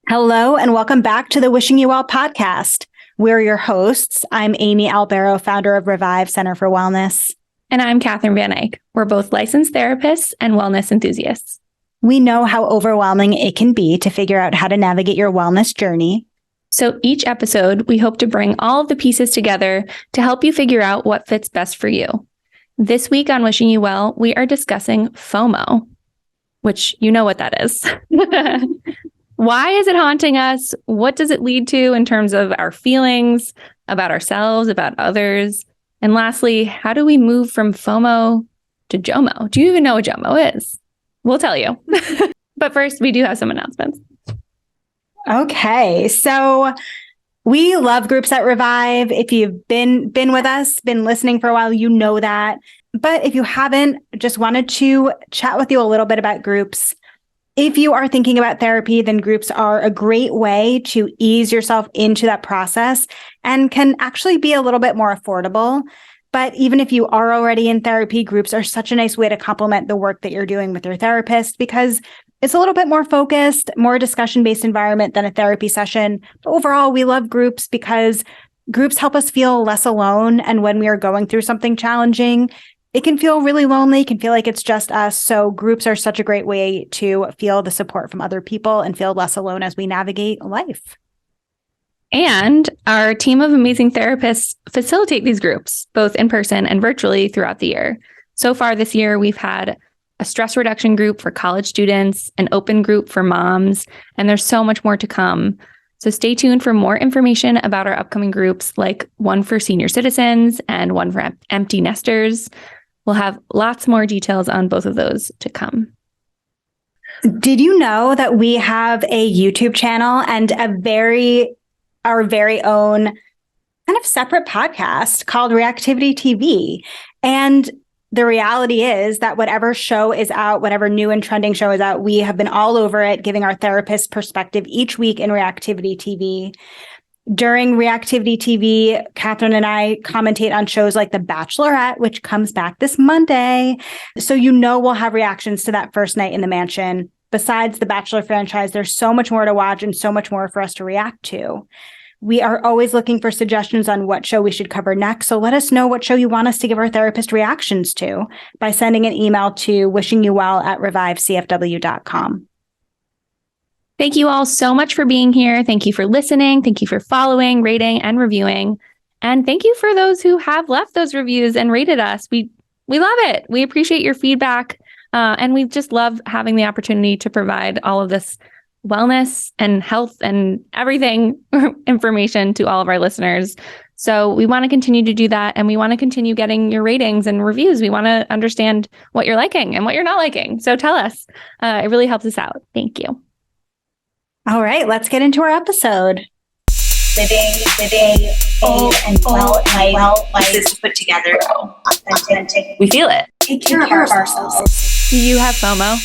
Hello, and welcome back to the Wishing You Well podcast. We're your hosts. I'm Amy Albero, founder of Revive Center for Wellness. And I'm Catherine Van Eyck. We're both licensed therapists and wellness enthusiasts. We know how overwhelming it can be to figure out how to navigate your wellness journey. So each episode, we hope to bring all of the pieces together to help you figure out what fits best for you. This week on Wishing You Well, we are discussing FOMO, which you know what that is. Why is it haunting us? What does it lead to in terms of our feelings about ourselves, about others? And lastly, how do we move from FOMO to JOMO? Do you even know what JOMO is? We'll tell you. But first, we do have some announcements. Okay, so we love groups at Revive. If you've been with us, been listening for a while, you know that. But if you haven't, just wanted to chat with you a little bit about groups. If you are thinking about therapy, then groups are a great way to ease yourself into that process and can actually be a little bit more affordable. But even if you are already in therapy, groups are such a nice way to complement the work that you're doing with your therapist because it's a little bit more focused, more discussion-based environment than a therapy session. But overall, we love groups because groups help us feel less alone. And when we are going through something challenging, it can feel really lonely, can feel like it's just us. So groups are such a great way to feel the support from other people and feel less alone as we navigate life. And our team of amazing therapists facilitate these groups, both in person and virtually throughout the year. So far this year, we've had a stress reduction group for college students, an open group for moms, and there's so much more to come. So stay tuned for more information about our upcoming groups, like one for senior citizens and one for empty nesters. We'll have lots more details on both of those to come. Did you know that we have a YouTube channel and our very own kind of separate podcast called Reactivity TV? And the reality is that whatever show is out, whatever new and trending show is out, we have been all over it, giving our therapist perspective each week in Reactivity TV. During Reactivity TV, Catherine and I commentate on shows like The Bachelorette, which comes back this Monday. So we'll have reactions to that first night in the mansion. Besides the Bachelor franchise, there's so much more to watch and so much more for us to react to. We are always looking for suggestions on what show we should cover next. So let us know what show you want us to give our therapist reactions to by sending an email to wishingyouwell@revivecfw.com. Thank you all so much for being here. Thank you for listening. Thank you for following, rating, and reviewing. And thank you for those who have left those reviews and rated us. We love it. We appreciate your feedback. And we just love having the opportunity to provide all of this wellness and health and everything information to all of our listeners. So we want to continue to do that. And we want to continue getting your ratings and reviews. We want to understand what you're liking and what you're not liking. So tell us. It really helps us out. Thank you. All right, let's get into our episode. Living a full and well life is put together, authentic. We feel it. Take care of ourselves. Do you have FOMO?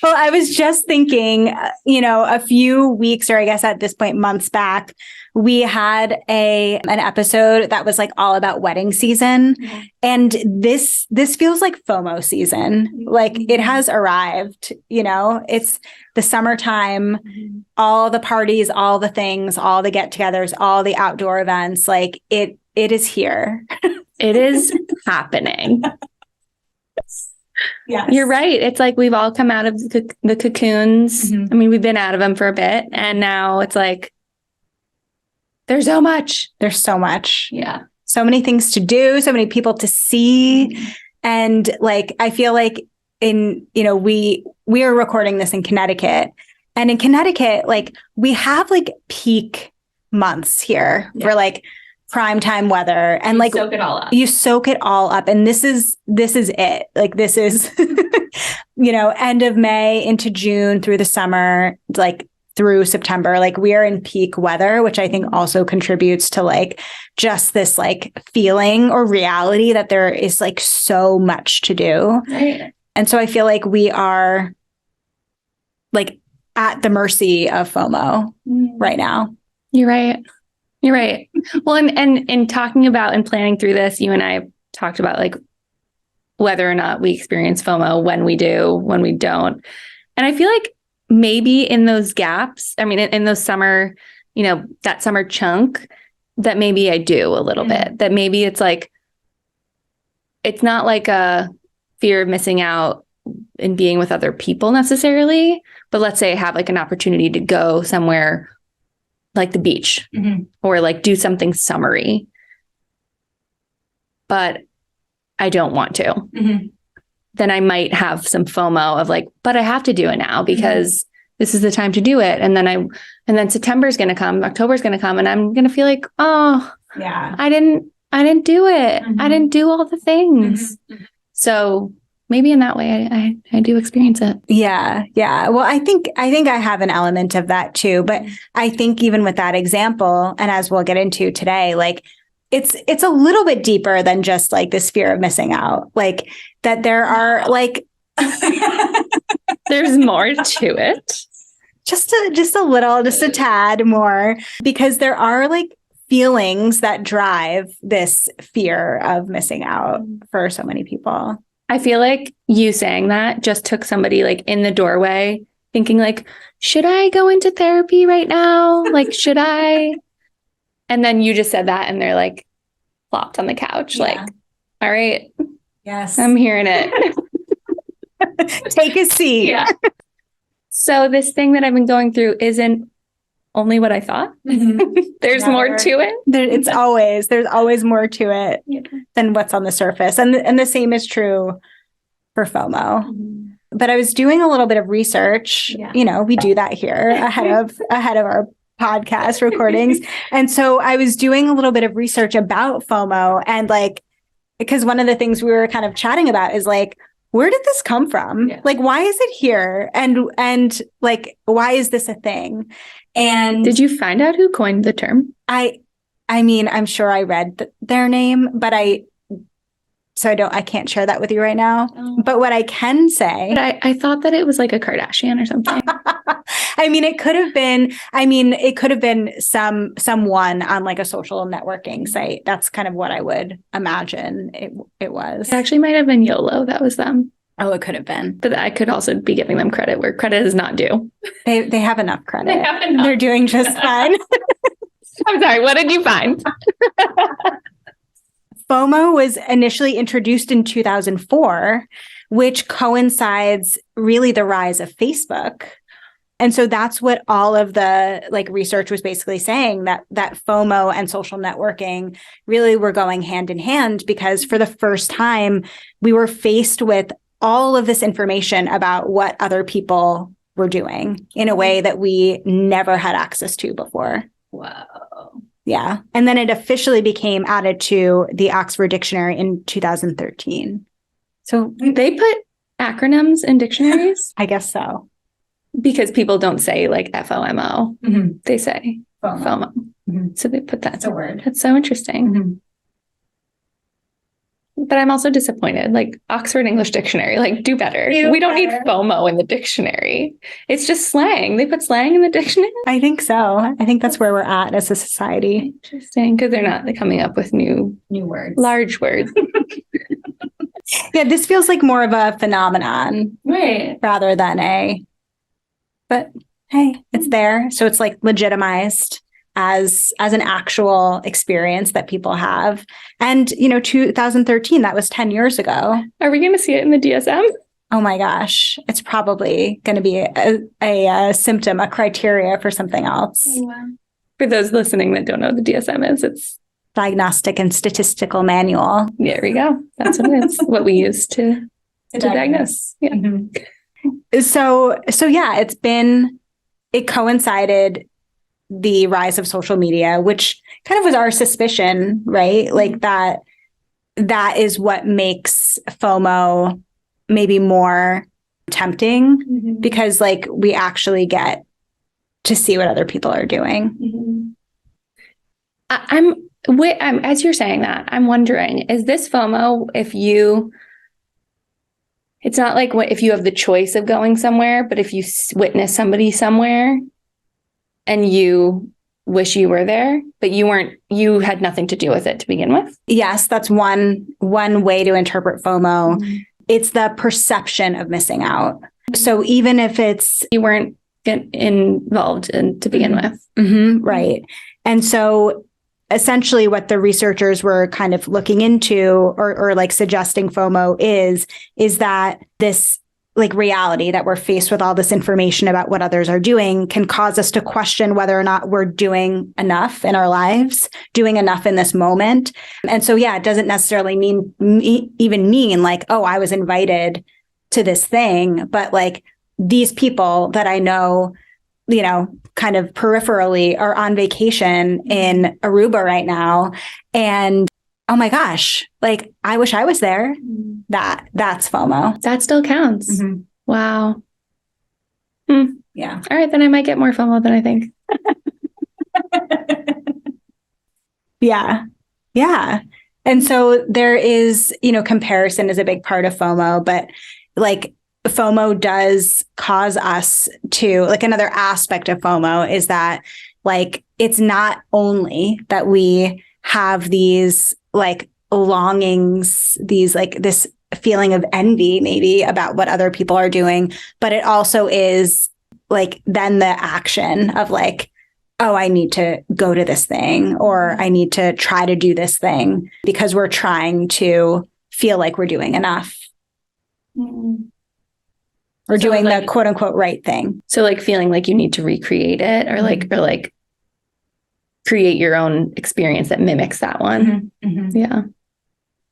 Well, I was just thinking, a few weeks, or I guess at this point, months back, we had an episode that was like all about wedding season. Mm-hmm. And this feels like FOMO season. Mm-hmm. Like it has arrived, it's the summertime, mm-hmm. all the parties, all the things, all the get-togethers, all the outdoor events, like it is here. It is happening. Yes. You're right. It's like we've all come out of the cocoons. Mm-hmm. I mean, we've been out of them for a bit. And now it's like, there's so much. There's so much. Yeah. So many things to do, so many people to see. Mm-hmm. And like, I feel like we are recording this in Connecticut. And in Connecticut, like we have like peak months here for like prime time weather, and like soak it all up. You soak it all up. And this is it. Like this is, end of May into June through the summer, like through September, like we are in peak weather, which I think also contributes to like just this like feeling or reality that there is like so much to do. Right. And so I feel like we are like at the mercy of FOMO right now. You're right. Well, and in talking about and planning through this, you and I talked about like whether or not we experience FOMO, when we do, when we don't. And I feel like maybe in those gaps, I mean, in those summer, that summer chunk, that maybe I do a little bit, that maybe it's like, it's not like a fear of missing out in being with other people necessarily, but let's say I have like an opportunity to go somewhere like the beach or like do something summery, but I don't want to. Then I might have some FOMO of like, but I have to do it now because this is the time to do it. And then September is going to come, October is going to come, and I'm going to feel like, oh, yeah, I didn't do it. I didn't do all the things. So maybe in that way, I do experience it. Yeah. Yeah. Well, I think I have an element of that too, but I think even with that example, and as we'll get into today, like it's a little bit deeper than just like this fear of missing out, like that there are like, there's more to it. Just a tad more, because there are like feelings that drive this fear of missing out for so many people. I feel like you saying that just took somebody like in the doorway thinking like, should I go into therapy right now? Like, should I? And then you just said that and they're like flopped on the couch. Like, all right. Yes. I'm hearing it. Take a seat. Yeah. So this thing that I've been going through isn't only what I thought. There's more to it. There's always more to it than what's on the surface. And the same is true for FOMO. But I was doing a little bit of research. We do that here ahead of our podcast recordings. And so I was doing a little bit of research about FOMO, and like, because one of the things we were kind of chatting about is like, where did this come from? Like, why is it here? And like, why is this a thing? And did you find out who coined the term? I mean, I'm sure I read their name, but I can't share that with you right now. But what I can say, but I thought that it was like a Kardashian or something. I mean, it could have been someone on like a social networking site. That's kind of what I would imagine it was. It actually might have been YOLO. That was them. Oh, it could have been. But I could also be giving them credit where credit is not due. They have enough credit. They're doing just fine. I'm sorry. What did you find? FOMO was initially introduced in 2004, which coincides really the rise of Facebook. And so that's what all of the like research was basically saying, that FOMO and social networking really were going hand in hand, because for the first time we were faced with all of this information about what other people were doing in a way that we never had access to before. Wow. Yeah. And then it officially became added to the Oxford Dictionary in 2013. So they put acronyms in dictionaries? I guess so. Because people don't say like FOMO. They say FOMO. So they put that. That's a word. That's so interesting. But I'm also disappointed. Like Oxford English Dictionary, like do better. We don't need FOMO in the dictionary. It's just slang. They put slang in the dictionary. I think so. I think that's where we're at as a society. Interesting, because they're not coming up with new words, large words. Yeah, this feels like more of a phenomenon, right? Rather than but hey, it's there. So it's like legitimized as an actual experience that people have. And, 2013, that was 10 years ago. Are we going to see it in the DSM? Oh my gosh. It's probably going to be a symptom, a criteria for something else. Oh, wow. For those listening that don't know what the DSM is, it's Diagnostic and Statistical Manual. There we go. That's what it is. What we use to diagnose. Yeah. So yeah, it coincided the rise of social media, which kind of was our suspicion, right? Like that is what makes FOMO maybe more tempting, because like we actually get to see what other people are doing. I'm as you're saying that, I'm wondering, is this FOMO it's not like if you have the choice of going somewhere, but if you witness somebody somewhere and you wish you were there, but you had nothing to do with it to begin with? Yes, that's one way to interpret FOMO. It's the perception of missing out. So even if it's you weren't involved in to begin with. right. And so essentially what the researchers were kind of looking into or like suggesting FOMO is that this like reality that we're faced with all this information about what others are doing can cause us to question whether or not we're doing enough in our lives, doing enough in this moment. And so, yeah, it doesn't necessarily mean like, oh, I was invited to this thing, but like these people that I know, you know, kind of peripherally are on vacation in Aruba right now. And oh my gosh, like I wish I was there. That's FOMO. That still counts. Wow. Yeah. All right, then I might get more FOMO than I think. Yeah. Yeah. And so there is, you know, comparison is a big part of FOMO, but like FOMO does cause us to, like, another aspect of FOMO is that like it's not only that we have these like longings, these like this feeling of envy maybe about what other people are doing, but it also is like then the action of like, oh, I need to go to this thing or I need to try to do this thing because we're trying to feel like we're doing enough. Or doing like, the quote unquote right thing. So like feeling like you need to recreate it or like create your own experience that mimics that one. Yeah.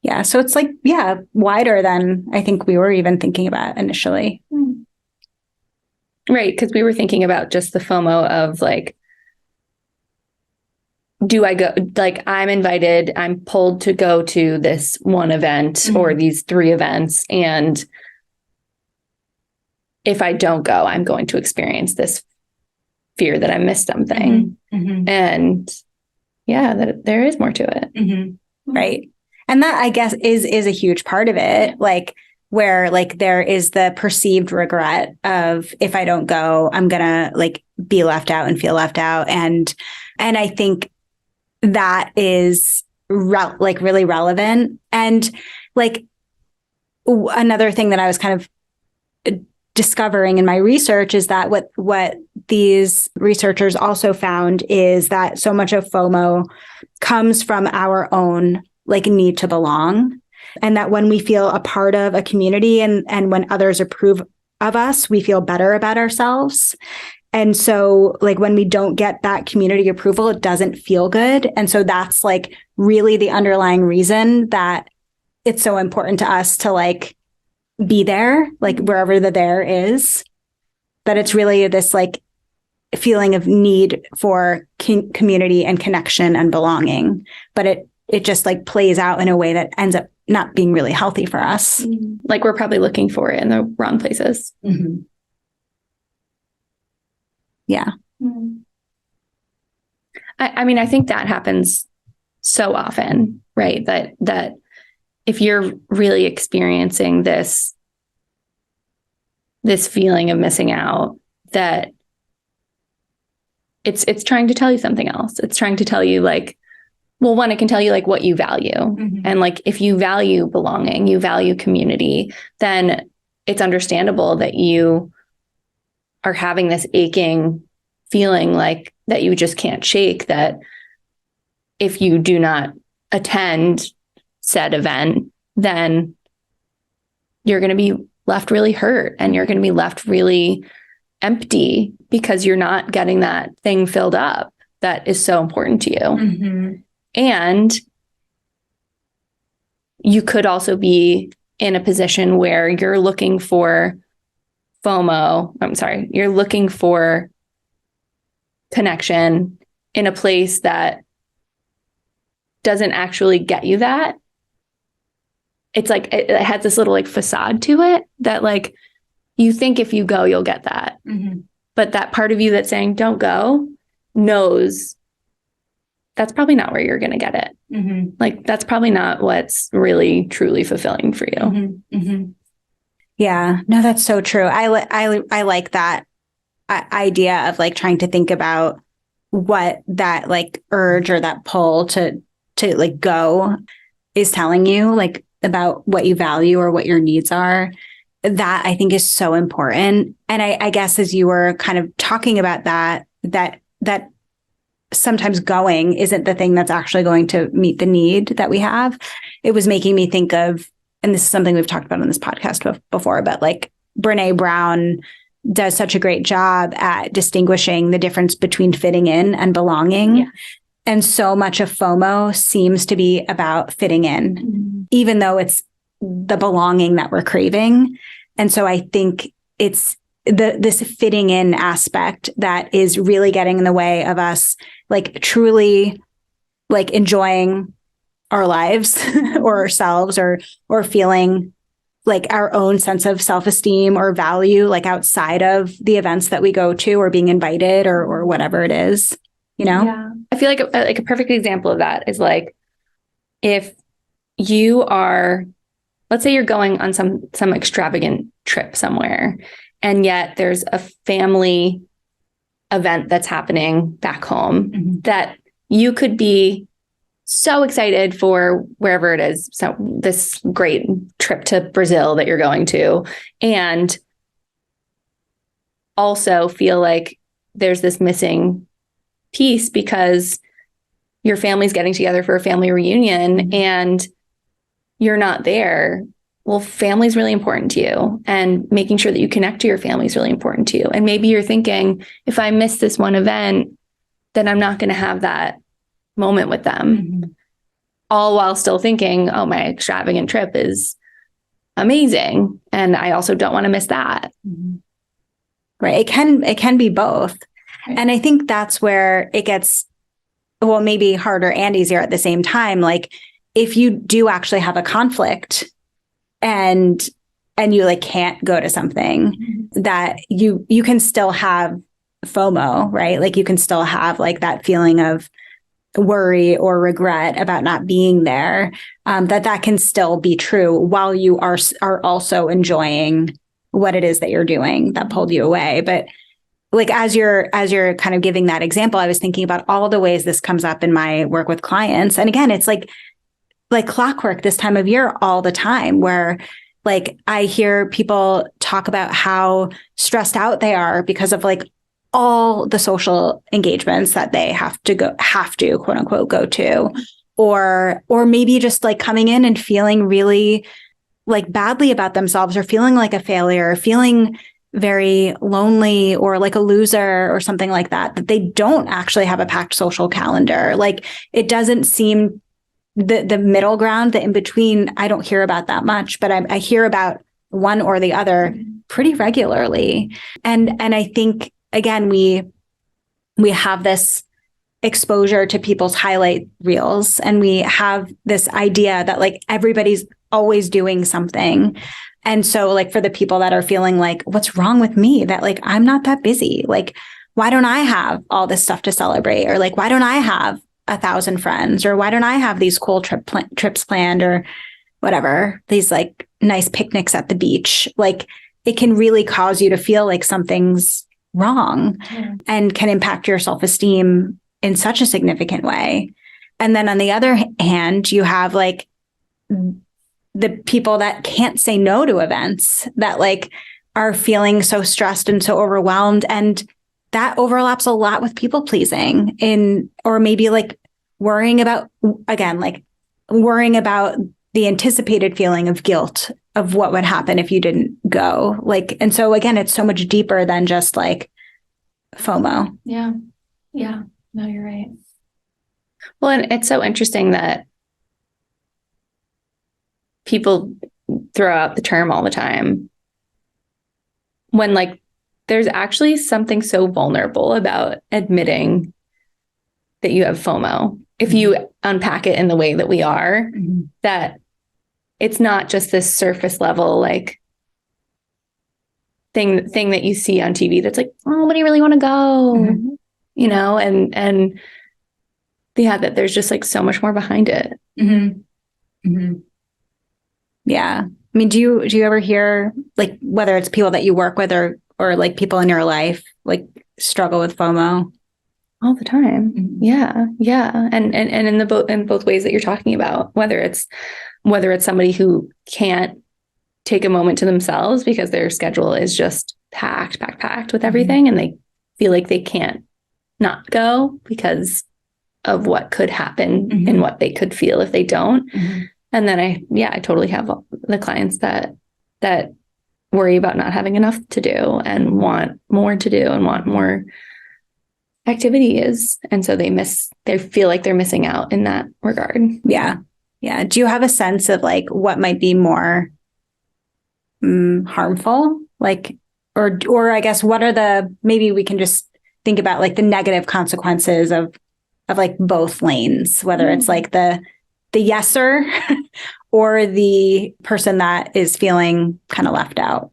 Yeah. So it's like, yeah, wider than I think we were even thinking about initially. Right. Because we were thinking about just the FOMO of like, do I go, like I'm invited, I'm pulled to go to this one event or these 3 events. And if I don't go, I'm going to experience this fear that I missed something. And yeah, that there is more to it. Right. And that I guess is a huge part of it. Like where like there is the perceived regret of if I don't go, I'm going to like be left out and feel left out. And I think that is like really relevant. And like another thing that I was kind of discovering in my research is that what these researchers also found is that so much of FOMO comes from our own like need to belong. And that when we feel a part of a community and when others approve of us, we feel better about ourselves. And so like when we don't get that community approval, it doesn't feel good. And so that's like really the underlying reason that it's so important to us to like be there, like wherever the there is, that it's really this like feeling of need for community and connection and belonging. But it just like plays out in a way that ends up not being really healthy for us. Like we're probably looking for it in the wrong places. Yeah. I mean, I think that happens so often, right? That if you're really experiencing this feeling of missing out, that it's trying to tell you something else. It's trying to tell you like, well, one, it can tell you like what you value. And like, if you value belonging, you value community, then it's understandable that you are having this aching feeling like that you just can't shake, that if you do not attend said event, then you're going to be left really hurt and you're going to be left really empty because you're not getting that thing filled up that is so important to you. And you could also be in a position where you're looking for you're looking for connection in a place that doesn't actually get you that. It's like, it has this little like facade to it that like, you think if you go, you'll get that. But that part of you that's saying, don't go, knows that's probably not where you're going to get it. Like, that's probably not what's really, truly fulfilling for you. Yeah, no, that's so true. I like that idea of like trying to think about what that like urge or that pull to like go is telling you like about what you value or what your needs are. that I think is so important. And I guess as you were kind of talking about that sometimes going isn't the thing that's actually going to meet the need that we have. It was making me think of, and this is something we've talked about on this podcast before, but like Brene Brown does such a great job at distinguishing the difference between fitting in and belonging. Yeah. And so much of FOMO seems to be about fitting in, even though it's the belonging that we're craving. And so I think it's this fitting in aspect that is really getting in the way of us like truly like enjoying our lives or ourselves or feeling like our own sense of self-esteem or value, like outside of the events that we go to or being invited or whatever it is, you know? Yeah. I feel like a perfect example of that is like, if you are, let's say you're going on some extravagant trip somewhere, and yet there's a family event that's happening back home that you could be so excited for wherever it is. So this great trip to Brazil that you're going to, and also feel like there's this missing piece because your family's getting together for a family reunion and you're not there. Well, family's really important to you, and making sure that you connect to your family is really important to you. And maybe you're thinking, if I miss this one event, then I'm not going to have that moment with them. All while still thinking, oh, my extravagant trip is amazing, and I also don't want to miss that. Right. It can be both. Right. And I think that's where it gets, well, maybe harder and easier at the same time. Like if you do actually have a conflict and you like can't go to something, that you can still have FOMO, right? Like you can still have like that feeling of worry or regret about not being there, that can still be true while you are also enjoying what it is that you're doing that pulled you away. But like, as you're kind of giving that example, I was thinking about all the ways this comes up in my work with clients. And again, it's like clockwork this time of year all the time, where like I hear people talk about how stressed out they are because of like all the social engagements that they have to quote unquote go to, or maybe just like coming in and feeling really like badly about themselves, or feeling like a failure, or feeling very lonely or like a loser or something like that they don't actually have a packed social calendar. Like it doesn't seem the middle ground, the in between, I don't hear about that much, but I hear about one or the other pretty regularly. And I think, again, we have this exposure to people's highlight reels, and we have this idea that like everybody's always doing something. And so like for the people that are feeling like, what's wrong with me? That like, I'm not that busy. Like, why don't I have all this stuff to celebrate? Or like, why don't I have 1,000 friends? Or why don't I have these cool trips planned, or whatever, these like nice picnics at the beach? Like it can really cause you to feel like something's wrong, and can impact your self-esteem in such a significant way. And then on the other hand, you have like the people that can't say no to events, that like are feeling so stressed and so overwhelmed. And that overlaps a lot with people pleasing, or maybe like worrying about the anticipated feeling of guilt of what would happen if you didn't go. Like, and so again, it's so much deeper than just like FOMO. Yeah. No, you're right. Well, and it's so interesting that people throw out the term all the time, when like there's actually something so vulnerable about admitting that you have FOMO. If you unpack it in the way that we are, that it's not just this surface level, like thing that you see on TV that's like, oh, but do you really want to go? You know, and yeah, that there's just like so much more behind it. Yeah. I mean, do you ever hear like, whether it's people that you work with or like people in your life, like struggle with FOMO? All the time. Yeah. And in both ways that you're talking about, whether it's somebody who can't take a moment to themselves because their schedule is just packed with everything, and they feel like they can't not go because of what could happen and what they could feel if they don't. And then I totally have the clients that worry about not having enough to do and want more to do and want more activities. And so they feel like they're missing out in that regard. Yeah. Yeah. Do you have a sense of like what might be more harmful? Like, or I guess what are maybe we can just think about like the negative consequences of like both lanes, whether it's like the yeser or the person that is feeling kind of left out.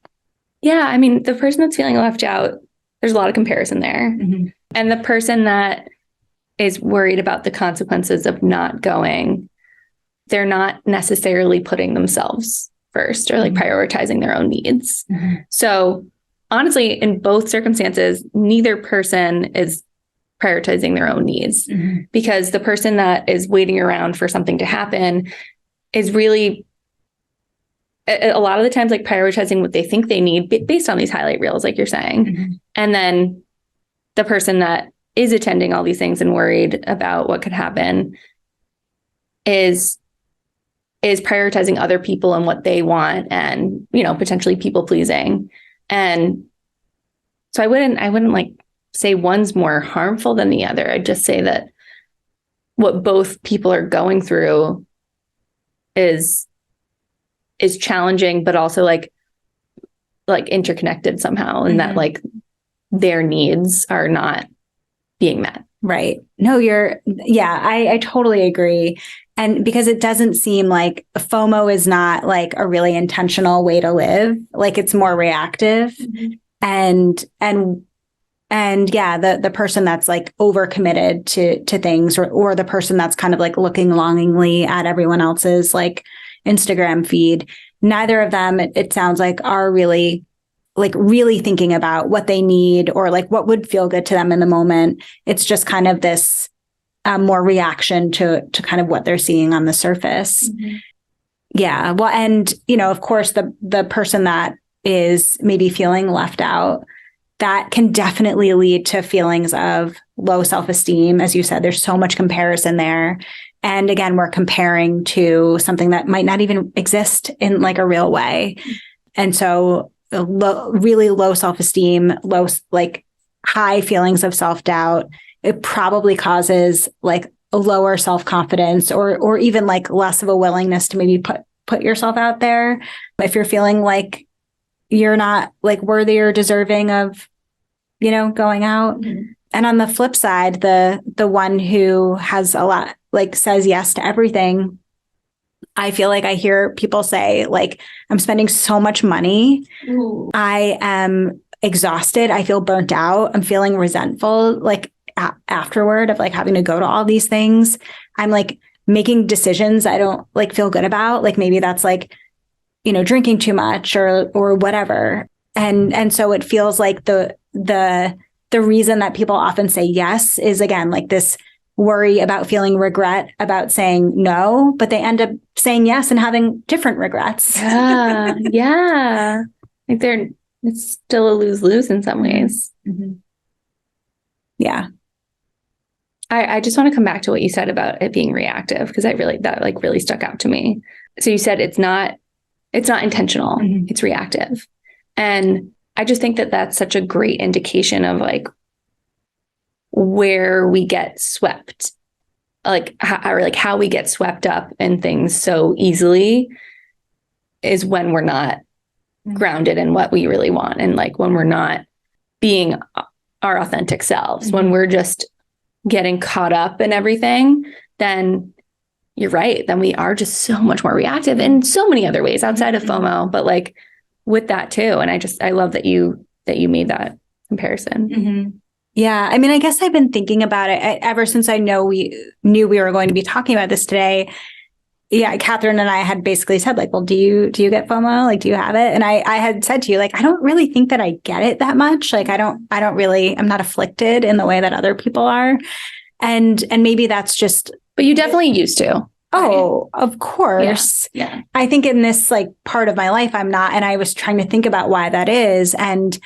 Yeah. I mean, the person that's feeling left out, there's a lot of comparison there. And the person that is worried about the consequences of not going, they're not necessarily putting themselves first or like prioritizing their own needs. So honestly, in both circumstances, neither person is prioritizing their own needs, because the person that is waiting around for something to happen is really a lot of the times like prioritizing what they think they need based on these highlight reels, like you're saying. And then the person that is attending all these things and worried about what could happen is prioritizing other people and what they want, and, you know, potentially people pleasing. And so I wouldn't like say one's more harmful than the other. I'd just say that what both people are going through is challenging, but also like interconnected somehow, and that like their needs are not being met. Right. No, I totally agree. And because it doesn't seem like FOMO is not like a really intentional way to live, like it's more reactive. And yeah, the person that's like overcommitted to things, or the person that's kind of like looking longingly at everyone else's like Instagram feed, neither of them, it sounds like, are really thinking about what they need or like what would feel good to them in the moment. It's just kind of this more reaction to kind of what they're seeing on the surface. Yeah. Well, and, you know, of course, the person that is maybe feeling left out, that can definitely lead to feelings of low self-esteem. As you said, there's so much comparison there. And again, we're comparing to something that might not even exist in like a real way. And so really low self-esteem, like high feelings of self-doubt, it probably causes like a lower self-confidence, or even like less of a willingness to maybe put yourself out there. If you're feeling like you're not like worthy or deserving of, you know, going out. And on the flip side, the one who has a lot, like says yes to everything, I feel like I hear people say like, I'm spending so much money. I am exhausted. I feel burnt out. I'm feeling resentful, like afterward of like having to go to all these things. I'm like making decisions I don't like feel good about. Like maybe that's like, you know, drinking too much or whatever. And so it feels like the reason that people often say yes is, again, like this worry about feeling regret about saying no, but they end up saying yes and having different regrets. Yeah. Like it's still a lose-lose in some ways. Yeah. I just want to come back to what you said about it being reactive, because that really stuck out to me. So you said it's not intentional, it's reactive. And I just think that that's such a great indication of like where we get swept, like how we get swept up in things so easily is when we're not grounded in what we really want. And like when we're not being our authentic selves, when we're just getting caught up in everything, then you're right. Then we are just so much more reactive in so many other ways outside of FOMO, but like with that too. And I love that you made that comparison. Yeah. I mean, I guess I've been thinking about it ever since I knew we were going to be talking about this today. Yeah. Catherine and I had basically said like, well, do you get FOMO? Like, do you have it? And I had said to you, like, I don't really think that I get it that much. Like, I'm not afflicted in the way that other people are. And maybe that's just. But you definitely used to. Oh, of course. Yeah. I think in this like part of my life, I'm not, and I was trying to think about why that is. And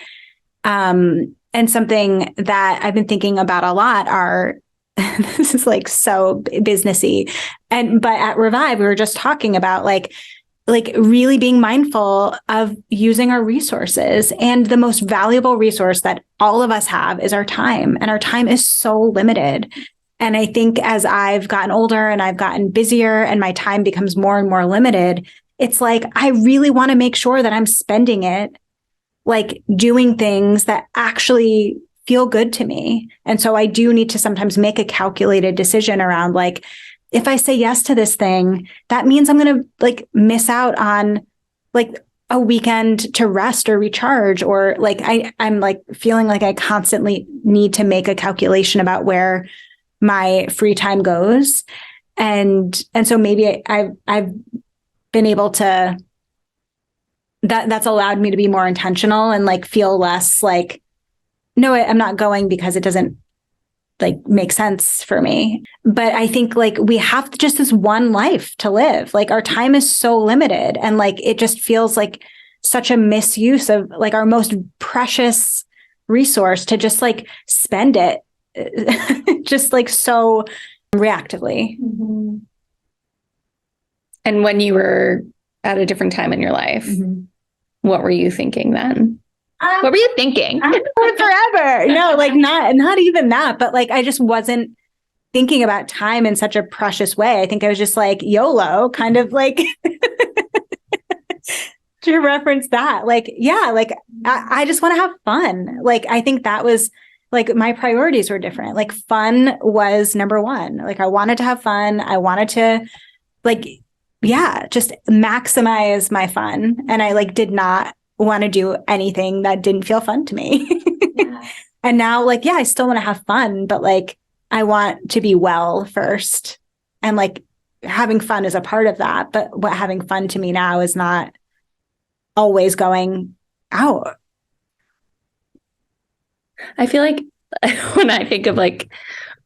something that I've been thinking about a lot are, this is like so businessy. But at Revive, we were just talking about like really being mindful of using our resources. And the most valuable resource that all of us have is our time. And our time is so limited. And I think as I've gotten older and I've gotten busier and my time becomes more and more limited, it's like, I really want to make sure that I'm spending it like doing things that actually feel good to me. And so I do need to sometimes make a calculated decision around like, if I say yes to this thing, that means I'm going to like miss out on like a weekend to rest or recharge, or like I'm like feeling like I constantly need to make a calculation about where my free time goes. And so maybe I've been able to, that's allowed me to be more intentional and like feel less like, no, I'm not going because it doesn't like make sense for me. But I think like we have just this one life to live. Like our time is so limited, and like it just feels like such a misuse of like our most precious resource to just like spend it just like so reactively. Mm-hmm. And when you were at a different time in your life, what were you thinking then? What were you thinking? Forever. No, like not even that, but like I just wasn't thinking about time in such a precious way. I think I was just like YOLO, kind of like to reference that. Like, yeah, like I just want to have fun. Like I think that was like my priorities were different. Like fun was number one. Like I wanted to have fun. I wanted to like, yeah, just maximize my fun. And I like did not want to do anything that didn't feel fun to me. Yeah. And now like, yeah, I still want to have fun, but like I want to be well first. And like having fun is a part of that. But what having fun to me now is not always going out. I feel like when I think of like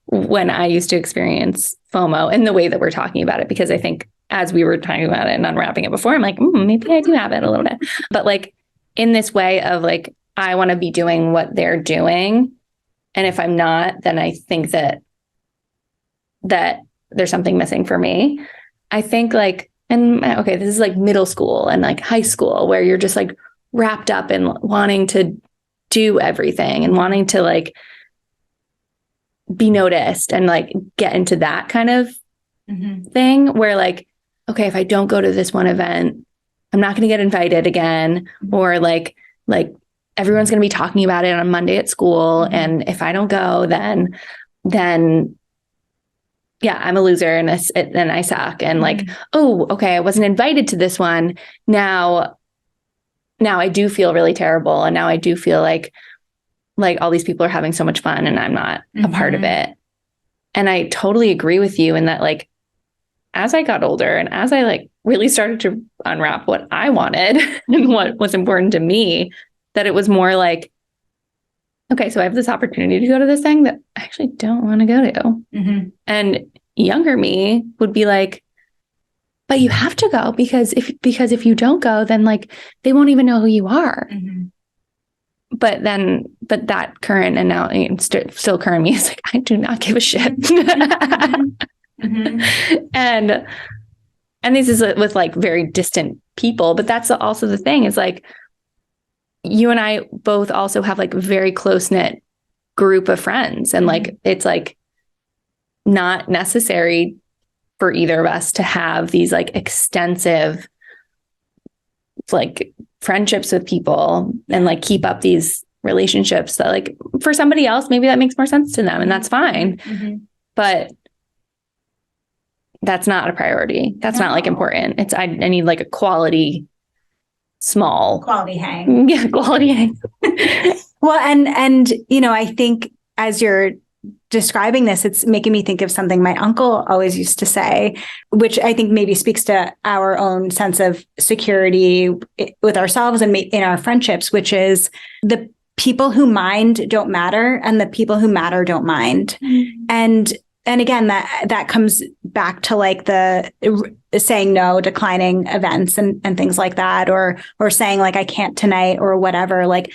when I used to experience FOMO and the way that we're talking about it, because I think as we were talking about it and unwrapping it before, I'm like, maybe I do have it a little bit. But like in this way of like, I want to be doing what they're doing. And if I'm not, then I think that there's something missing for me. I think like, and okay, this is like middle school and like high school where you're just like wrapped up in wanting to do everything and wanting to like be noticed and like get into that kind of thing where like, okay, if I don't go to this one event, I'm not going to get invited again. Or like everyone's going to be talking about it on Monday at school. And if I don't go, then yeah, I'm a loser and I suck. And like, oh, okay, I wasn't invited to this one. Now I do feel really terrible. And now I do feel like all these people are having so much fun and I'm not a part of it. And I totally agree with you in that, like, as I got older and as I like really started to unwrap what I wanted and what was important to me, that it was more like, okay, so I have this opportunity to go to this thing that I actually don't want to go to. And younger me would be like, but you have to go because if you don't go, then like they won't even know who you are. But that current and now still current me is like, I do not give a shit. And this is with like very distant people, but that's also the thing is like, you and I both also have like a very close-knit group of friends. And like, it's like not necessary for either of us to have these like extensive like friendships with people and like keep up these relationships that like for somebody else, maybe that makes more sense to them and that's fine. But that's not a priority. That's not like important. It's, I need like a quality hang. Yeah. Quality hang. Well, and, you know, I think as you're describing this, it's making me think of something my uncle always used to say, which I think maybe speaks to our own sense of security with ourselves and in our friendships, which is the people who mind don't matter and the people who matter don't mind. And again, that comes back to like the saying no, declining events and things like that, or saying like I can't tonight or whatever, like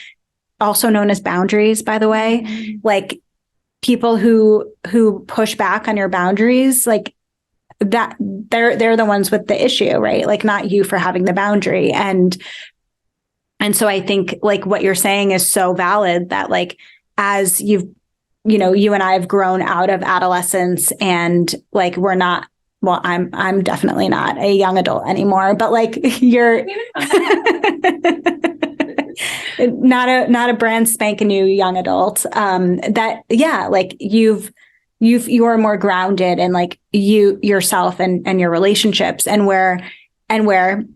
also known as boundaries, by the way. Like people who push back on your boundaries, like that they're the ones with the issue, right? Like not you for having the boundary. And so I think like what you're saying is so valid, that like as you and I have grown out of adolescence, and like we're not, well, I'm definitely not a young adult anymore, but like you're not a brand spanking new young adult. Like you are more grounded in like yourself and your relationships, and where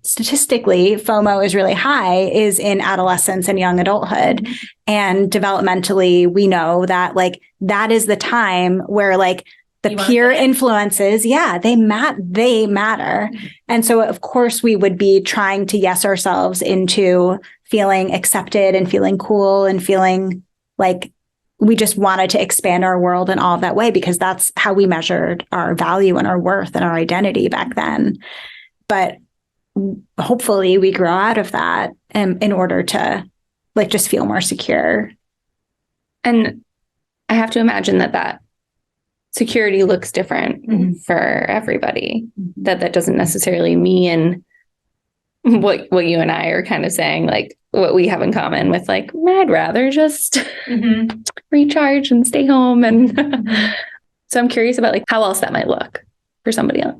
statistically FOMO is really high is in adolescence and young adulthood. Mm-hmm. And developmentally, we know that like that is the time where like the peer influences, they matter. Mm-hmm. And so of course we would be trying to yes ourselves into feeling accepted and feeling cool and feeling like we just wanted to expand our world in all of that way, because that's how we measured our value and our worth and our identity back then. But hopefully we grow out of that in order to like just feel more secure. And I have to imagine that security looks different for everybody. That doesn't necessarily mean what you and I are kind of saying, like what we have in common with like, I'd rather just recharge and stay home. And so I'm curious about like how else that might look for somebody else.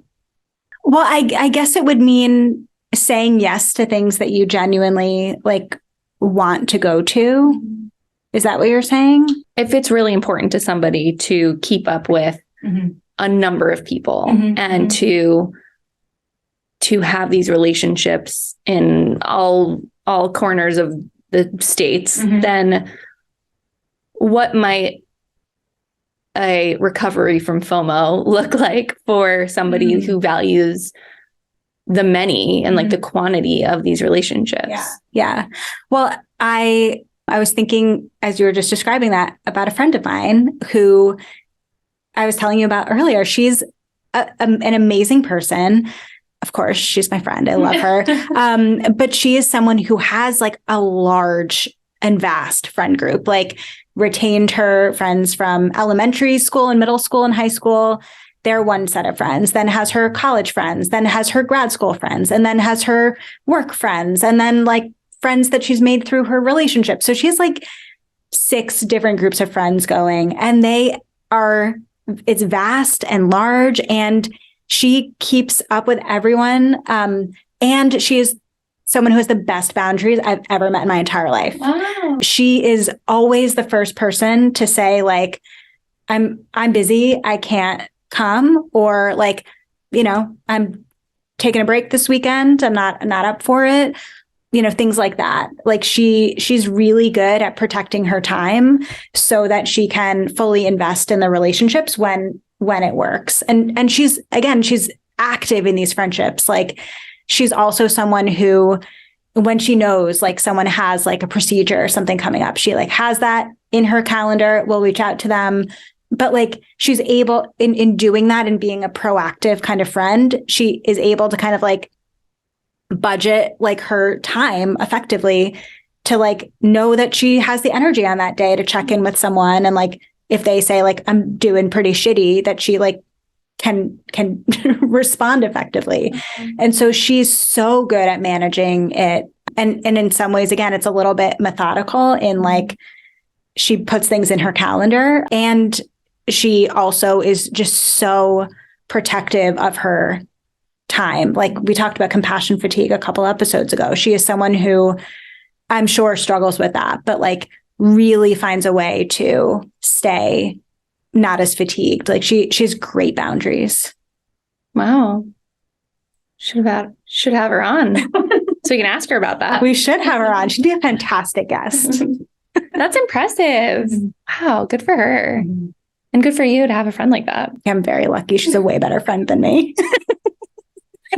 Well, I guess it would mean saying yes to things that you genuinely like want to go to. Is that what you're saying? If it's really important to somebody to keep up with a number of people and to have these relationships in all corners of the states, then what might a recovery from FOMO look like for somebody who values the many and like the quantity of these relationships? Yeah. Well, I was thinking as you were just describing that about a friend of mine who I was telling you about earlier. She's an amazing person. Of course, she's my friend. I love her. But she is someone who has like a large and vast friend group, like retained her friends from elementary school and middle school and high school. They're one set of friends, then has her college friends, then has her grad school friends, and then has her work friends, and then like friends that she's made through her relationship. So she has like 6 different groups of friends going, and it's vast and large, and she keeps up with everyone. And she is someone who has the best boundaries I've ever met in my entire life. Wow. She is always the first person to say like, I'm busy, I can't come, or like, I'm taking a break this weekend, I'm not up for it. Things like that. Like she's really good at protecting her time so that she can fully invest in the relationships when it works. And she's active in these friendships. Like she's also someone who, when she knows like someone has like a procedure or something coming up, she like has that in her calendar, will reach out to them. But like she's able in doing that and being a proactive kind of friend, she is able to kind of like budget like her time effectively to like know that she has the energy on that day to check in with someone. And like, if they say like, I'm doing pretty shitty, that she like can respond effectively. And so she's so good at managing it. And in some ways, again, it's a little bit methodical in like, she puts things in her calendar, and she also is just so protective of her time. Like we talked about compassion fatigue a couple episodes ago. She is someone who I'm sure struggles with that, but like really finds a way to stay not as fatigued. Like she's great boundaries. Wow. Should have her on so we can ask her about that. We should have her on. She'd be a fantastic guest. That's impressive. Wow. Good for her. And good for you to have a friend like that. I'm very lucky. She's a way better friend than me.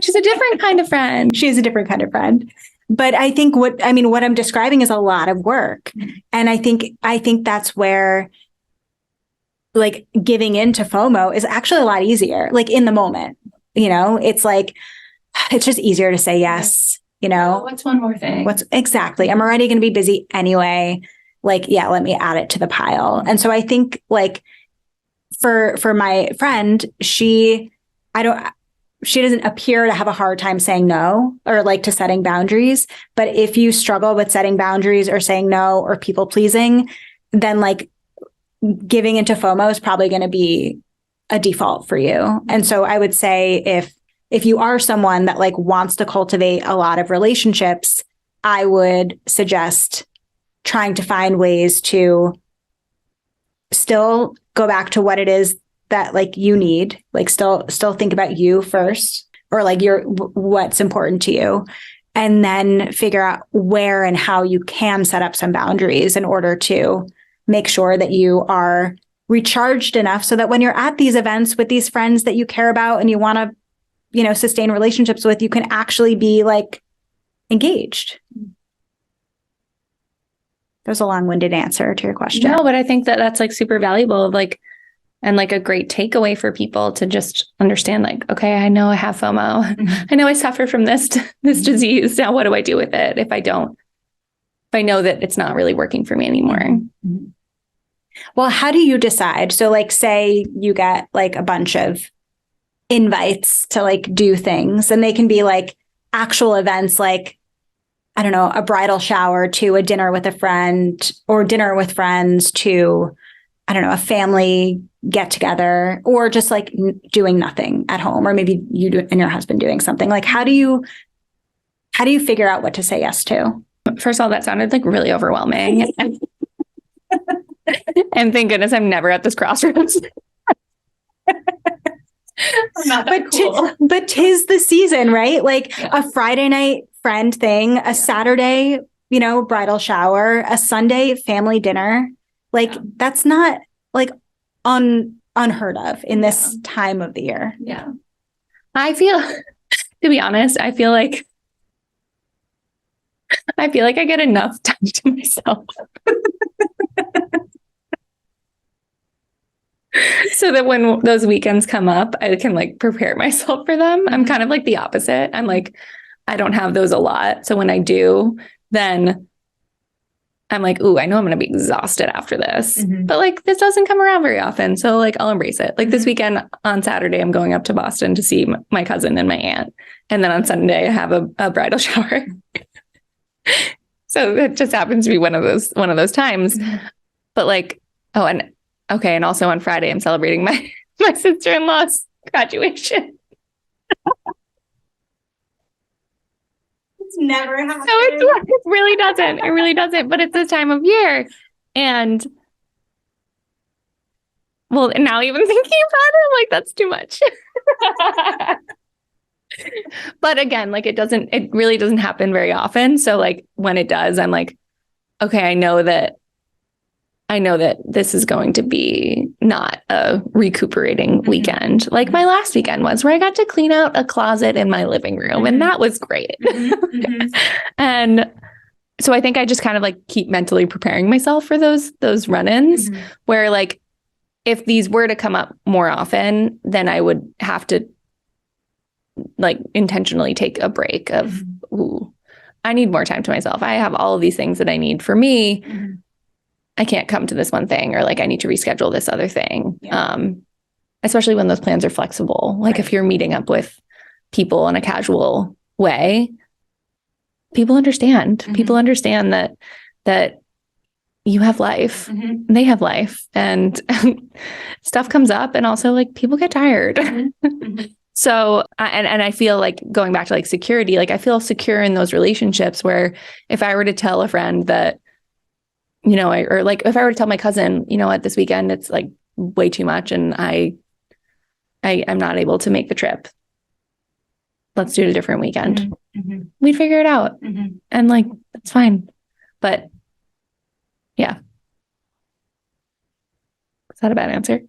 She's a different kind of friend. She is a different kind of friend. But I think what I'm describing is a lot of work. And I think that's where like giving into FOMO is actually a lot easier, like in the moment, it's like, it's just easier to say yes, what's one more thing? What's exactly, I'm already going to be busy anyway. Like, yeah, let me add it to the pile. And so I think like for my friend, she doesn't appear to have a hard time saying no or like to setting boundaries. But if you struggle with setting boundaries or saying no or people pleasing, then like giving into FOMO is probably going to be a default for you. And so I would say if you are someone that like wants to cultivate a lot of relationships, I would suggest trying to find ways to still go back to what it is that like you need, like still think about you first, or like what's important to you, and then figure out where and how you can set up some boundaries in order to make sure that you are recharged enough so that when you're at these events with these friends that you care about and you want to, sustain relationships with, you can actually be like engaged. That was a long-winded answer to your question. No, but I think that that's like super valuable, like, and like a great takeaway for people to just understand, like, okay, I know I have FOMO. Mm-hmm. I know I suffer from this disease. Now, what do I do with it if I know that it's not really working for me anymore? Mm-hmm. Well, how do you decide? So like, say you get like a bunch of invites to like do things, and they can be like actual events, like, I don't know, a bridal shower to a dinner with a friend, or dinner with friends to, I don't know, a family get together, or just like doing nothing at home, or maybe you and your husband doing something. Like, how do you figure out what to say yes to? First of all, that sounded like really overwhelming. And thank goodness I'm never at this crossroads. Not that cool. But 'tis the season, right? Like a Friday night friend thing, a Saturday, bridal shower, a Sunday family dinner. Like that's not like unheard of in this time of the year. Yeah. I feel, to be honest, I feel like I get enough time to myself. So that when those weekends come up, I can like prepare myself for them. I'm kind of like the opposite. I'm like, I don't have those a lot. So when I do, then I'm like, ooh, I know I'm going to be exhausted after this. Mm-hmm. But like, this doesn't come around very often. So like, I'll embrace it. Like this weekend on Saturday, I'm going up to Boston to see my cousin and my aunt. And then on Sunday, I have a bridal shower. So it just happens to be one of those times. Mm-hmm. But like, and also on Friday, I'm celebrating my sister-in-law's graduation. It's never happened. So it really doesn't. It really doesn't. But it's this time of year. And well, now even thinking about it, like that's too much. But again, like it really doesn't happen very often. So like when it does, I'm like, okay, I know that this is going to be not a recuperating weekend like my last weekend was, where I got to clean out a closet in my living room. And that was great. And so I think I just kind of like keep mentally preparing myself for those run-ins where like, if these were to come up more often, then I would have to like intentionally take a break of, ooh, I need more time to myself. I have all of these things that I need for me. I can't come to this one thing, or like I need to reschedule this other thing. Yeah. Especially when those plans are flexible. Like if you're meeting up with people in a casual way, people understand. People understand that you have life, they have life, and stuff comes up, and also like people get tired. So, and I feel like going back to like security, like I feel secure in those relationships where if I were to tell a friend that, or like if I were to tell my cousin, at this weekend, it's like way too much and I am not able to make the trip. Let's do it a different weekend. We'd figure it out. And like, that's fine. But yeah. Is that a bad answer?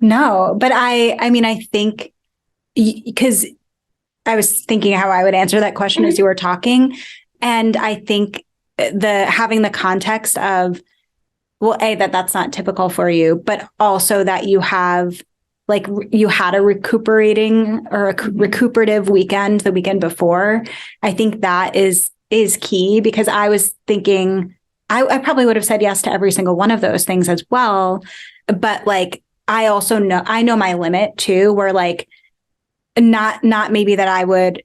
No, but I mean, I think because I was thinking how I would answer that question as you were talking. And I think having the context of well, A, that's not typical for you, but also that you have like you had a recuperating or a recuperative weekend the weekend before. I think that is key, because I was thinking I probably would have said yes to every single one of those things as well. But like, I also know my limit too, where like, not maybe that I would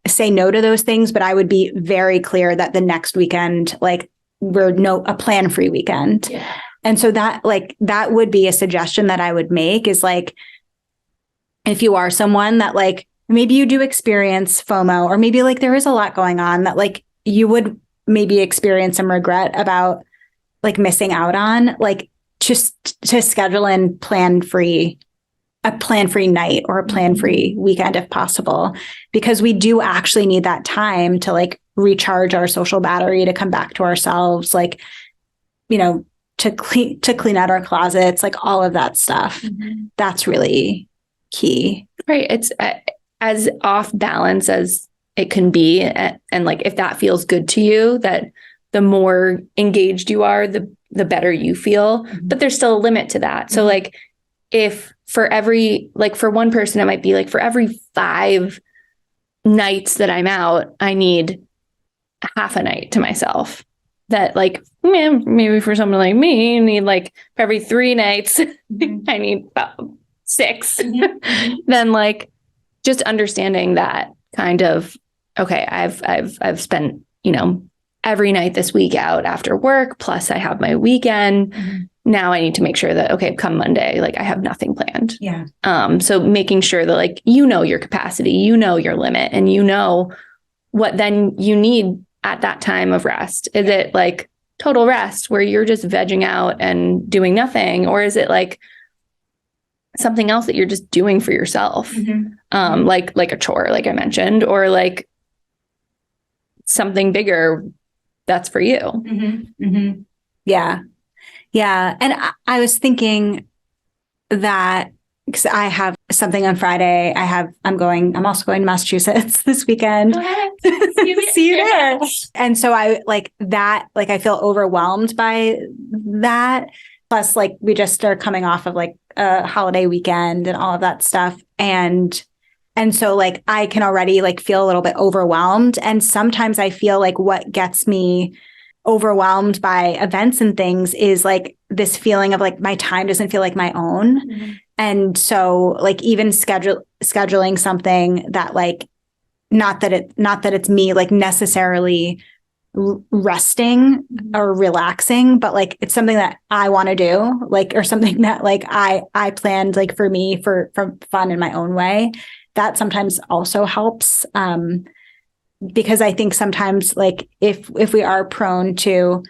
say no to those things, but I would be very clear that the next weekend, like, a plan-free weekend. Yeah. And so that would be a suggestion that I would make, is like, if you are someone that like, maybe you do experience FOMO, or maybe like there is a lot going on that like you would maybe experience some regret about like missing out on, like just to schedule in a plan-free night or a plan-free weekend if possible, because we do actually need that time to like recharge our social battery, to come back to ourselves, like, you know, to clean out our closets, like all of that stuff. That's really key. Right. It's as off balance as it can be. And like, if that feels good to you, that the more engaged you are, the better you feel, but there's still a limit to that. So like, if for one person, it might be like, for every 5 nights that I'm out, I need half a night to myself. That like, maybe for someone like me, you need like, for every 3 nights, I need about 6. Then like, just understanding that kind of, okay, I've spent, every night this week out after work, plus I have my weekend. Now I need to make sure that, okay, come Monday, like I have nothing planned. Yeah. So making sure that like, your capacity, your limit, and what then you need at that time of rest. Is it like total rest where you're just vegging out and doing nothing? Or is it like something else that you're just doing for yourself? Like a chore, like I mentioned, or like something bigger that's for you. Yeah. Yeah. And I was thinking that, because I have something on Friday. I'm also going to Massachusetts this weekend. See you there. And so I like that, like I feel overwhelmed by that. Plus, like we just are coming off of like a holiday weekend and all of that stuff. And so like I can already like feel a little bit overwhelmed. And sometimes I feel like what gets me overwhelmed by events and things is like this feeling of like my time doesn't feel like my own. And so like even scheduling something that like, not that it's me like necessarily resting or relaxing, but like it's something that I want to do, like, or something that like I planned like for me for fun in my own way. That sometimes also helps, because I think sometimes like if we are prone to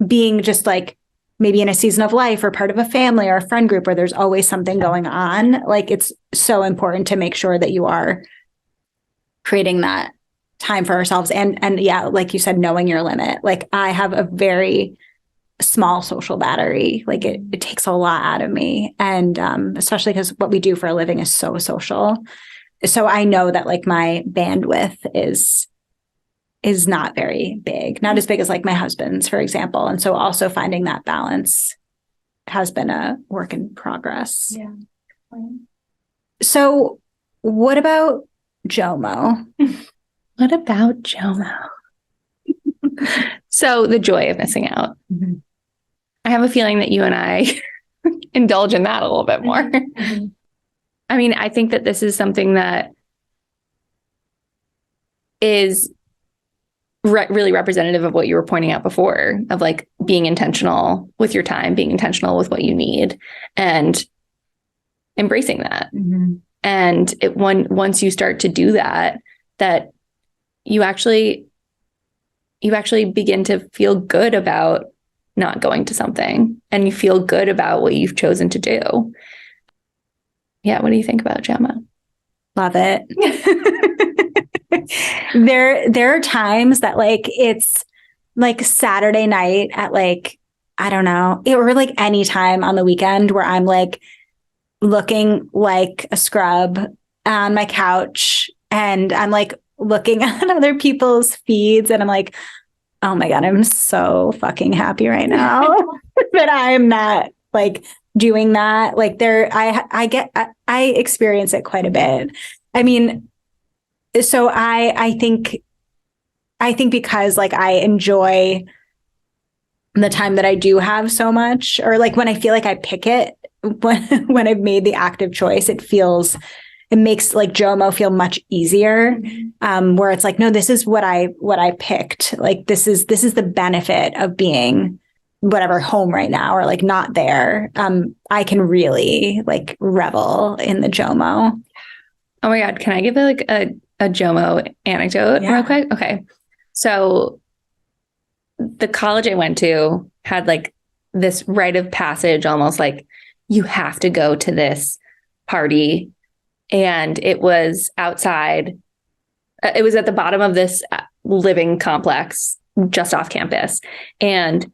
being just like maybe in a season of life or part of a family or a friend group where there's always something going on, like it's so important to make sure that you are creating that time for ourselves. And yeah, like you said, knowing your limit. Like I have a very small social battery. Like it takes a lot out of me. And especially because what we do for a living is so social. So I know that like my bandwidth is not very big, not as big as like my husband's, for example. And so also finding that balance has been a work in progress. Yeah. So what about JOMO? What about JOMO? So the joy of missing out. I have a feeling that you and I indulge in that a little bit more. I mean, I think that this is something that is really representative of what you were pointing out before, of like being intentional with your time, being intentional with what you need, and embracing that. And once you start to do that you actually begin to feel good about not going to something, and you feel good about what you've chosen to do. Yeah. What do you think about JOMO? Love it. There are times that like it's like Saturday night at like, I don't know, or like any time on the weekend where I'm like looking like a scrub on my couch and I'm like looking at other people's feeds and I'm like, oh my God, I'm so fucking happy right now that I am not like doing that. Like I experience it quite a bit. I mean, so I think because like I enjoy the time that I do have so much, or like when I feel like I pick it, when I've made the active choice, it makes like JOMO feel much easier. Where it's like, no, this is what I picked. Like this is the benefit of being whatever home right now, or like not there. I can really like revel in the JOMO. Oh my God. Can I give like a JOMO anecdote real quick? Okay. So the college I went to had like this rite of passage, almost like you have to go to this party. And it was outside. It was at the bottom of this living complex just off campus. And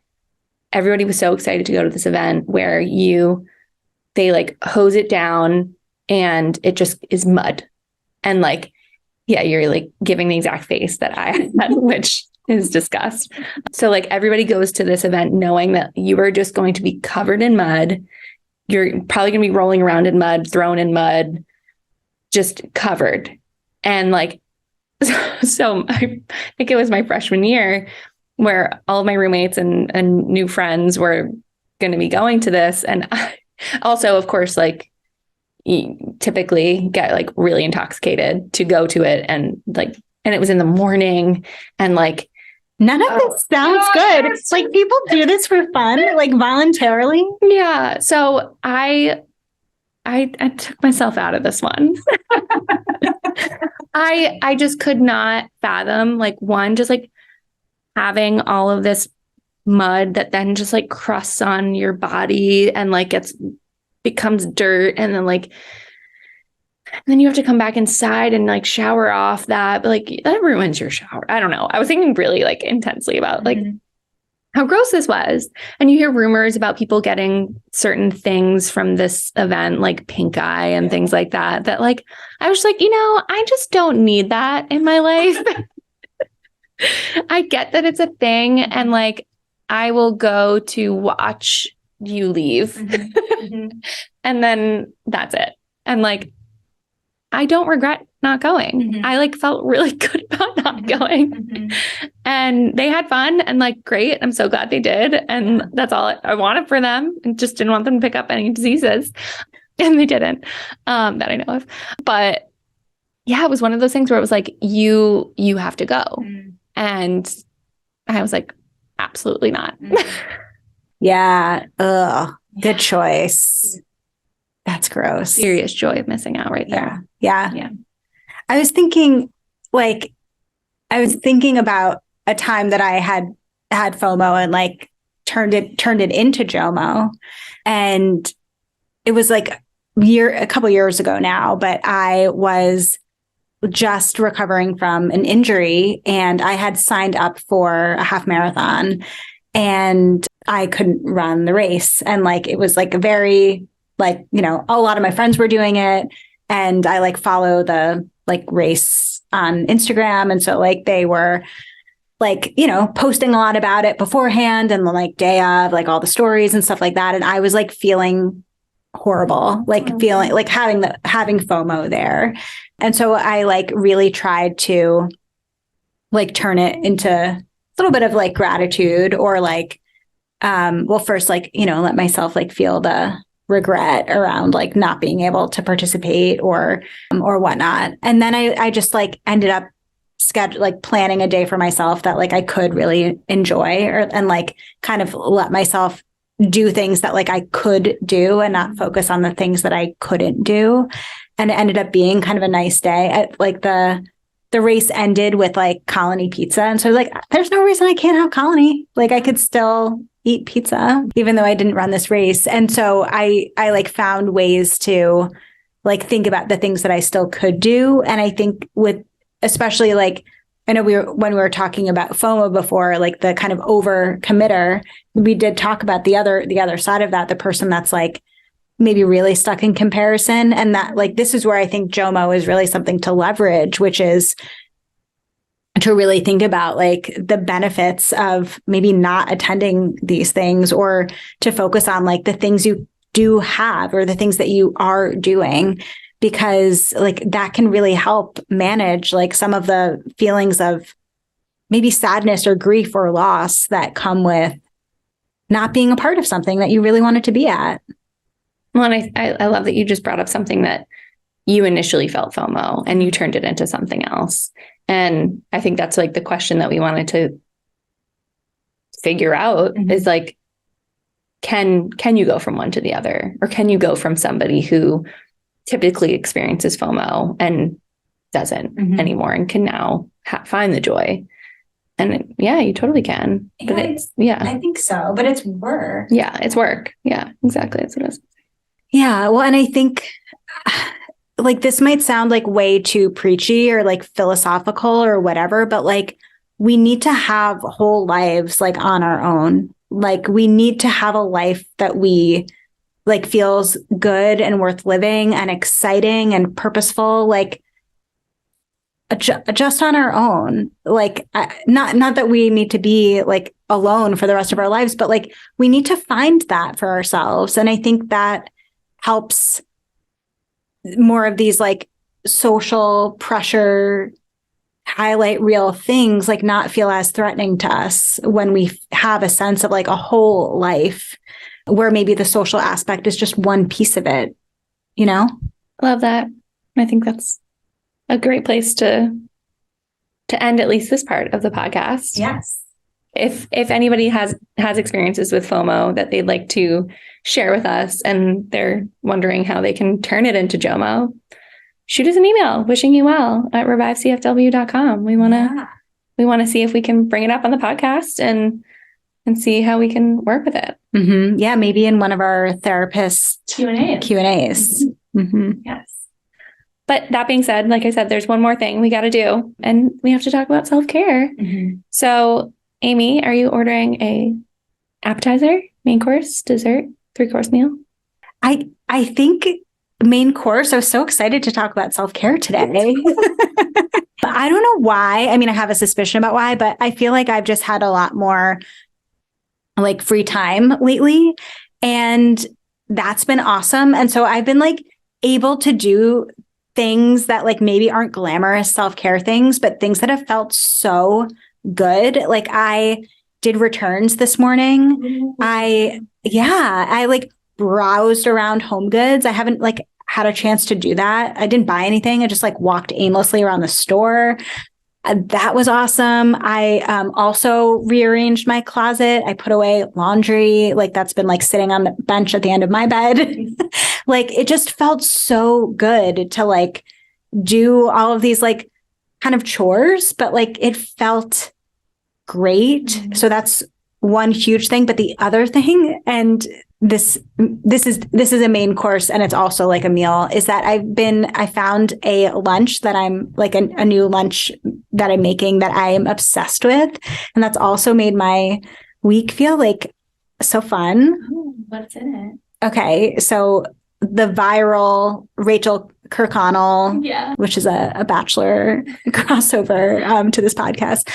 everybody was so excited to go to this event where they like hose it down and it just is mud. And like, yeah, you're like giving the exact face that I had, which is disgust. So like everybody goes to this event knowing that you are just going to be covered in mud. You're probably going to be rolling around in mud, thrown in mud, just covered. And like, so I think it was my freshman year where all of my roommates and new friends were going to be going to this. And I also, of course, like you typically get like really intoxicated to go to it. And it was in the morning and like, none of this sounds good. It's like people do this for fun, like voluntarily. Yeah. So I took myself out of this one. I just could not fathom like one, just like having all of this mud that then just like crusts on your body and like becomes dirt. And then you have to come back inside and like shower off that. But like that ruins your shower. I don't know. I was thinking really like intensely about like how gross this was. And you hear rumors about people getting certain things from this event, like pink eye and things like that, that like, I was like, I just don't need that in my life. I get that it's a thing. And like, I will go to watch you leave. And then that's it. And like, I don't regret not going. I like felt really good about not going. And they had fun and like, great. I'm so glad they did. And that's all I wanted for them. And just didn't want them to pick up any diseases. And they didn't, that I know of. But yeah, it was one of those things where it was like, you have to go. And I was like, absolutely not. Yeah. Ugh. Good choice. That's gross. Serious joy of missing out right there. Yeah. I was thinking about a time that I had FOMO and like turned it into JOMO. And it was like a couple years ago now, but I was just recovering from an injury and I had signed up for a half marathon and I couldn't run the race. And like, it was like a very like, a lot of my friends were doing it and I like follow the like race on Instagram. And so like they were like, posting a lot about it beforehand and the like day of like all the stories and stuff like that. And I was like feeling horrible, like feeling like having FOMO there. And so I like really tried to like turn it into a little bit of like gratitude or like, first, like, let myself like feel the regret around like not being able to participate or whatnot. And then I just like ended up planning a day for myself that like I could really enjoy and like kind of let myself do things that like I could do and not focus on the things that I couldn't do. And it ended up being kind of a nice day. Like the race ended with like Colony pizza. And so like, there's no reason I can't have Colony. Like I could still eat pizza, even though I didn't run this race. And so I like found ways to like think about the things that I still could do. And I think especially like, I know when we were talking about FOMO before, like the kind of over committer, we did talk about the other side of that, the person that's like maybe really stuck in comparison. And that like, this is where I think JOMO is really something to leverage, which is to really think about like the benefits of maybe not attending these things, or to focus on like the things you do have or the things that you are doing, because like that can really help manage like some of the feelings of maybe sadness or grief or loss that come with not being a part of something that you really wanted to be at. Well, and I love that you just brought up something that you initially felt FOMO and you turned it into something else. And I think that's like the question that we wanted to figure out is like, can you go from one to the other? Or can you go from somebody who typically experiences FOMO and doesn't anymore and can now find the joy? And yeah, you totally can. But I think so. But it's work. Yeah, it's work. Yeah, exactly. That's what it is. Yeah. Well, and I think like this might sound like way too preachy or like philosophical or whatever, but like we need to have whole lives like on our own. Like we need to have a life that we like feels good and worth living and exciting and purposeful, like just on our own. Like not that we need to be like alone for the rest of our lives, but like we need to find that for ourselves. And I think that helps more of these like social pressure highlight real things like not feel as threatening to us when we have a sense of like a whole life where maybe the social aspect is just one piece of it, you know? Love that. I think that's a great place to end at least this part of the podcast. Yes. If anybody has experiences with FOMO that they'd like to share with us and they're wondering how they can turn it into JOMO, shoot us an email, wishing you well at revivecfw.com. We want to see if we can bring it up on the podcast and see how we can work with it. Yeah, maybe in one of our therapist Q&As. Yes. But that being said, like I said, there's one more thing we got to do, and we have to talk about self-care. So, Amy, are you ordering a appetizer, main course, dessert, 3-course meal? I think main course. I was so excited to talk about self-care today. But I don't know why. I mean, I have a suspicion about why, but I feel like I've just had a lot more like free time lately, and that's been awesome. And so I've been like able to do things that like maybe aren't glamorous self-care things, but things that have felt so good. Like I did returns this morning. I like browsed around Home Goods. I haven't like had a chance to do that. I didn't buy anything. I just like walked aimlessly around the store. That was awesome. I also rearranged my closet. I put away laundry. Like that's been like sitting on the bench at the end of my bed. Like it just felt so good to like do all of these like kind of chores, but like it felt great. So that's one huge thing. But the other thing, and this is a main course and it's also like a meal, is that I found a lunch that I'm like a new lunch that I'm making that I am obsessed with. And that's also made my week feel like so fun. Ooh, what's in it? Okay. So the viral Rachel Kirkconnell, which is a Bachelor crossover to this podcast.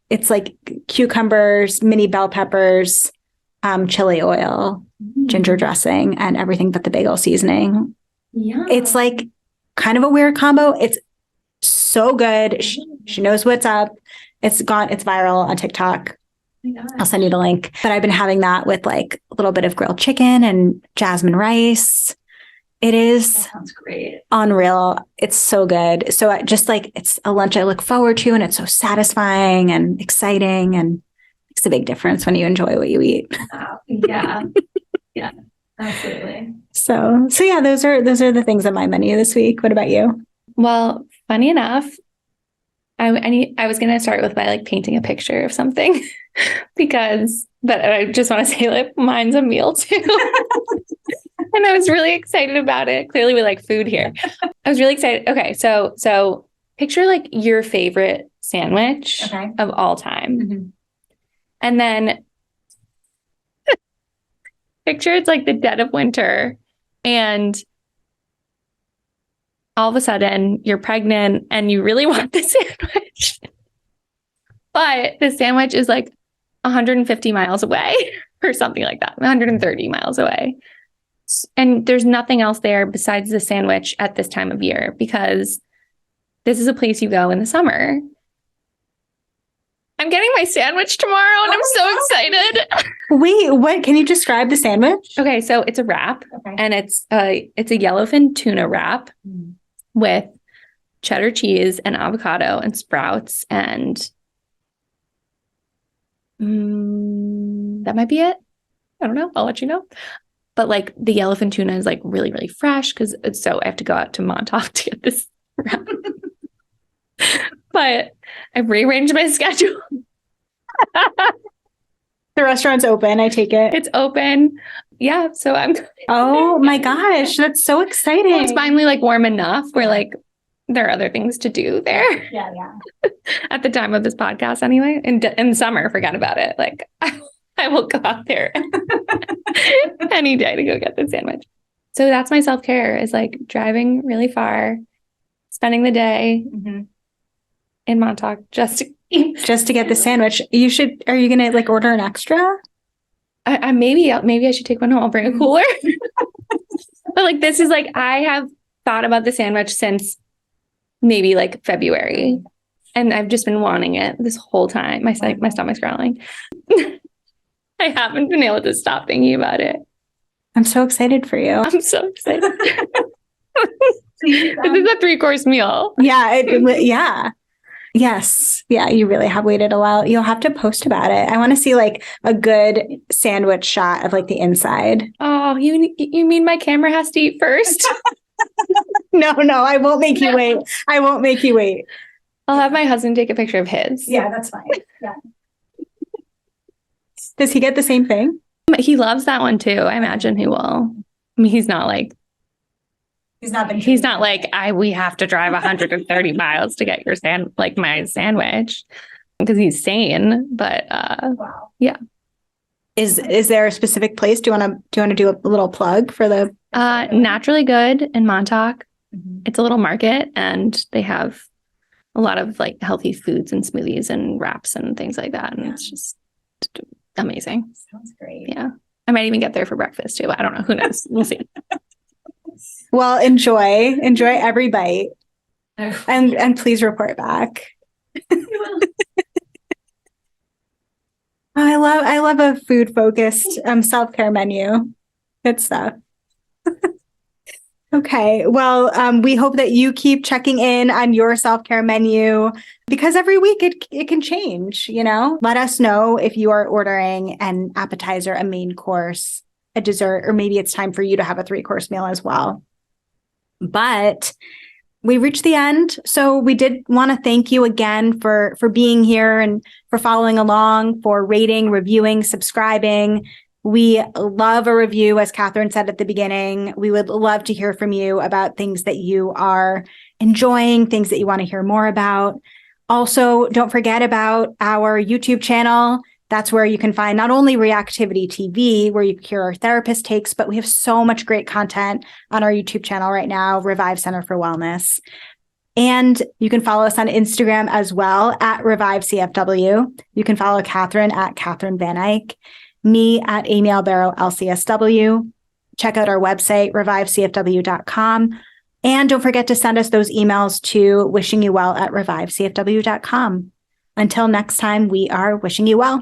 It's like cucumbers, mini bell peppers, chili oil, ginger dressing, and everything but the bagel seasoning. Yeah. It's like kind of a weird combo. It's so good. She knows what's up. It's viral on TikTok. I'll send you the link. But I've been having that with like a little bit of grilled chicken and jasmine rice. That sounds great. Unreal. It's so good. So it's a lunch I look forward to, and it's so satisfying and exciting, and makes a big difference when you enjoy what you eat. Yeah. Yeah, absolutely. So yeah, those are the things on my menu this week. What about you? Well, funny enough, I was going to start with by like painting a picture of something but I just want to say like mine's a meal too. And I was really excited about it. Clearly we like food here. I was really excited. Okay. So picture like your favorite sandwich of all time. And then picture it's like the dead of winter and all of a sudden you're pregnant and you really want the sandwich. But the sandwich is like 150 miles away or something like that, 130 miles away. And there's nothing else there besides the sandwich at this time of year, because this is a place you go in the summer. I'm getting my sandwich tomorrow and I'm so excited. Wait, what? Can you describe the sandwich? Okay, so it's a wrap, Okay. and it's a yellowfin tuna wrap with cheddar cheese and avocado and sprouts, and that might be it. I don't know. I'll let you know. But like the yellowfin tuna is like really, really fresh, because so I have to go out to Montauk to get this wrap. But I've rearranged my schedule. The restaurant's open, I take it. It's open. Yeah. So I'm. Oh my gosh, that's so exciting. It's finally like warm enough where like there are other things to do there. Yeah. At the time of this podcast anyway. In summer, forget about it. Like I will go out there any day to go get the sandwich. So that's my self-care, is like driving really far, spending the day in Montauk just to eat. Just to get the sandwich. Are you going to like order an extra? I maybe I should take one home. I'll bring a cooler. But like, this is like, I have thought about the sandwich since maybe like February. And I've just been wanting it this whole time. My stomach's growling. I haven't been able to stop thinking about it. I'm so excited for you. I'm so excited. This is a 3-course meal. Yeah. Yeah. Yes. Yeah. You really have waited a while. You'll have to post about it. I want to see like a good sandwich shot of like the inside. Oh, you mean my camera has to eat first? No, I won't make you wait. I won't make you wait. I'll have my husband take a picture of his. Yeah, that's fine. Yeah. Does he get the same thing? He loves that one too. I imagine he will. I mean, he's not like, we have to drive 130 miles to get your my sandwich, because he's sane. But wow. Yeah. Is there a specific place? Do you want to do a little plug for the Naturally Good in Montauk? It's a little market, and they have a lot of like healthy foods and smoothies and wraps and things like that. And it's just amazing. Sounds great. Yeah. I might even get there for breakfast too. I don't know. Who knows? We'll see. Well, enjoy every bite, and please report back. I love a food focused self-care menu. Good stuff. Okay. Well, we hope that you keep checking in on your self-care menu, because every week it can change, Let us know if you are ordering an appetizer, a main course, a dessert, or maybe it's time for you to have a 3-course meal as well. But we reached the end. So we did want to thank you again for being here and for following along, for rating, reviewing, subscribing. We love a review, as Catherine said at the beginning. We would love to hear from you about things that you are enjoying, things that you want to hear more about. Also, don't forget about our YouTube channel. That's where you can find not only Reactivity TV, where you hear our therapist takes, but we have so much great content on our YouTube channel right now, Revive Center for Wellness. And you can follow us on Instagram as well, at Revive CFW. You can follow Catherine at Catherine Van Eyck, me at Amy Albero LCSW. Check out our website, revivecfw.com. And don't forget to send us those emails to wishingyouvell@revivecfw.com. Until next time, we are wishing you well.